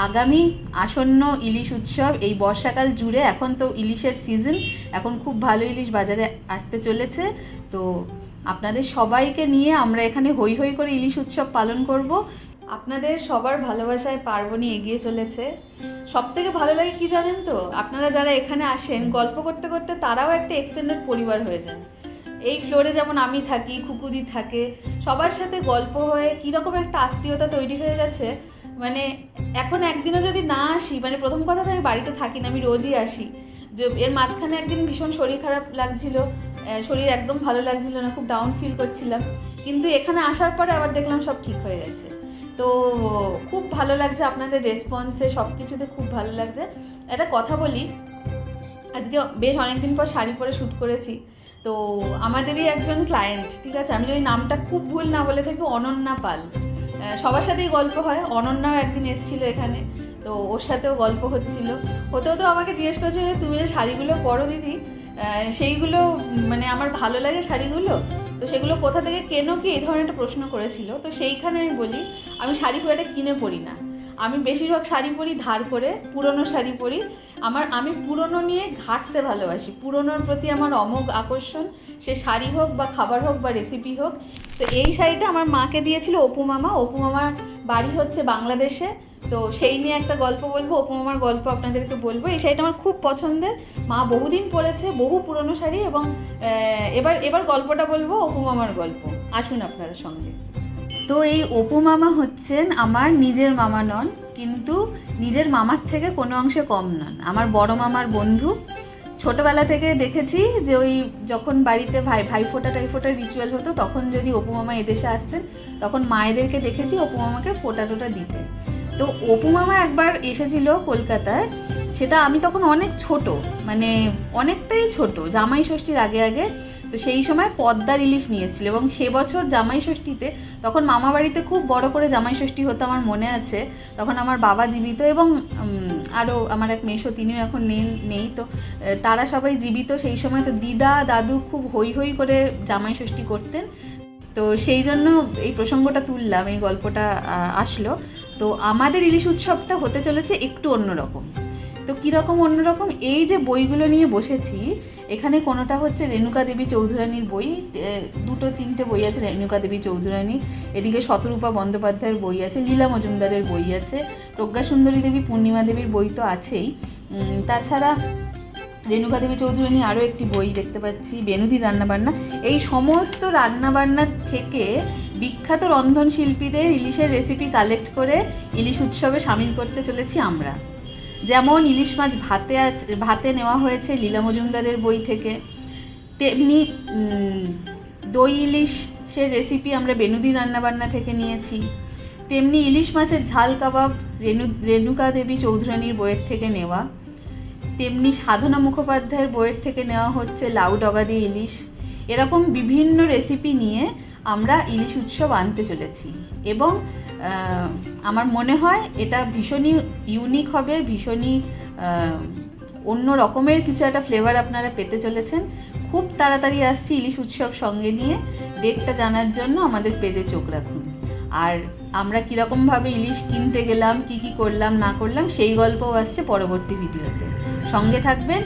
আগামী আসন্ন ইলিশ উৎসব এই বর্ষাকাল জুড়ে, এখন তো ইলিশের সিজন, এখন খুব ভালো ইলিশ বাজারে আসতে চলেছে। তো আপনাদের সবাইকে নিয়ে আমরা এখানে হই হই করে ইলিশ উৎসব পালন করব। আপনাদের সবার ভালোবাসায় পার্বণী এগিয়ে চলেছে। সব থেকে ভালো লাগে কি জানেন তো, আপনারা যারা এখানে আসেন গল্প করতে করতে তারাও একটা এক্সটেন্ডেড পরিবার হয়ে যায়। এই ফ্লোরে যেমন আমি থাকি, খুকুদি থাকে, সবার সাথে গল্প হয়ে কীরকম একটা আত্মীয়তা তৈরি হয়ে গেছে। মানে এখন একদিনও যদি না আসি, মানে প্রথম কথা তো আমি বাড়িতে থাকি না, আমি রোজই আসি। যে এর মাঝখানে একদিন ভীষণ শরীর খারাপ লাগছিল, শরীর একদম ভালো লাগছিল না, খুব ডাউন ফিল করছিলাম, কিন্তু এখানে আসার পরে আবার দেখলাম সব ঠিক হয়ে গেছে। তো খুব ভালো লাগছে, আপনাদের রেসপন্সে সব কিছুতে খুব ভালো লাগছে। একটা কথা বলি, আজকে বেশ অনেকদিন পর শাড়ি পরে শ্যুট করেছি। তো আমাদেরই একজন ক্লায়েন্ট, ঠিক আছে, আমি যদি নামটা খুব ভুল না বলে থাকি, অনন্যা পাল। সবার সাথেই গল্প হয়, অনন্যাও একদিন এসেছিলো এখানে, তো ওর সাথেও গল্প হচ্ছিল। হতেও তো আমাকে জিজ্ঞেস করেছে যে তুমি যে শাড়িগুলো পরো দিদি, সেইগুলো মানে আমার ভালো লাগে শাড়িগুলো, তো সেগুলো কোথা থেকে কেনো কি, এই ধরনের একটা প্রশ্ন করেছিল। তো সেইখানে আমি বলি, আমি শাড়ি খুব একটা কিনে পরি না, আমি বেশিরভাগ শাড়ি পরি ধার করে, পুরনো শাড়ি পরি। আমি পুরনো নিয়ে ঘাঁটতে ভালোবাসি, পুরনোর প্রতি আমার অমোঘ আকর্ষণ, সে শাড়ি হোক বা খাবার হোক বা রেসিপি হোক। তো এই শাড়িটা আমার মাকে দিয়েছিল অপু মামা। অপু মামার বাড়ি হচ্ছে বাংলাদেশে, তো সেই নিয়ে একটা গল্প বলবো, অপু মামার গল্প আপনাদেরকে বলবো। এই শাড়িটা আমার খুব পছন্দের, মা বহুদিন পরেছে, বহু পুরনো শাড়ি। এবং এবার গল্পটা বলবো, অপু মামার গল্প। আসুন আপনারা সঙ্গে। তো এই অপু মামা হচ্ছেন আমার নিজের মামা নন, কিন্তু নিজের মামার থেকে কোনো অংশে কম নন, আমার বড় মামার বন্ধু। ছোটোবেলা থেকে দেখেছি যে ওই যখন বাড়িতে ভাইফোঁটা টাইফোঁটার রিচুয়াল হতো, তখন যদি অপু মামা এদেশে আসতেন, তখন মায়েদেরকে দেখেছি অপু মামাকে ফোঁটা টোটা দিতে। তো অপু মামা একবার এসেছিল কলকাতায়, সেটা আমি তখন অনেক ছোট, মানে অনেকটাই ছোট, জামাই ষষ্ঠীর আগে আগে। তো সেই সময় পদ্মার ইলিশ নিয়ে এসেছিলো, এবং সে বছর জামাই ষষ্ঠীতে, তখন মামা বাড়িতে খুব বড় করে জামাই ষষ্ঠী হতো, আমার মনে আছে। তখন আমার বাবা জীবিত, এবং আরও আমার এক মেসো, তিনিও এখন নেই। তো তারা সবাই জীবিত সেই সময়। তো দিদা দাদু খুব হই হই করে জামাই ষষ্ঠী করতেন। তো সেই জন্য এই প্রসঙ্গটা তুললাম, এই গল্পটা আসলো। তো আমাদের ইলিশ উৎসবটা হতে চলেছে একটু অন্যরকম। তো কীরকম অন্যরকম, এই যে বইগুলো নিয়ে বসেছি, এখানে কোনোটা হচ্ছে রেণুকা দেবী চৌধুরানীর বই, দুটো তিনটে বই আছে রেণুকা দেবী চৌধুরানী, এদিকে শতরূপা বন্দ্যোপাধ্যায়ের বই আছে, লীলা মজুমদারের বই আছে, প্রজ্ঞা সুন্দরী দেবী, পূর্ণিমা দেবীর বই তো আছেই। তাছাড়া রেণুকা দেবী চৌধুরানী আরও একটি বই দেখতে পাচ্ছি, বেনুদির রান্নাবান্না। এই সমস্ত রান্নাবান্না থেকে বিখ্যাত রন্ধনশিল্পীদের ইলিশের রেসিপি কালেক্ট করে ইলিশ উৎসবে সামিল করতে চলেছি আমরা। যেমন ইলিশ মাছ ভাতে নেওয়া হয়েছে লীলা মজুমদারের বই থেকে, তেমনি দই ইলিশের রেসিপি আমরা বেনুদির রান্নাবান্না থেকে নিয়েছি। তেমনি ইলিশ মাছের ঝাল কাবাব রেণুকা দেবী চৌধুরানীর বইয়ের থেকে নেওয়া। তেমনি সাধনা মুখোপাধ্যায়ের বইয়ের থেকে নেওয়া হচ্ছে লাউ ডগা দিয়ে ইলিশ। এরকম বিভিন্ন রেসিপি নিয়ে আমরা ইলিশ উৎসব আনতে চলেছি, এবং আমার মনে হয় এটা ভীষণই ইউনিক হবে, ভীষণই অন্য রকমের কিছু একটা ফ্লেভার আপনারা পেতে চলেছেন। খুব তাড়াতাড়ি আসছি ইলিশ উৎসব সঙ্গে নিয়ে, ডেটটা জানার জন্য আমাদের পেজে চোখ রাখুন। আর আমরা কীরকমভাবে ইলিশ কিনতে গেলাম, কি করলাম না করলাম, সেই গল্পও আসছে পরবর্তী ভিডিওতে, সঙ্গে থাকবেন।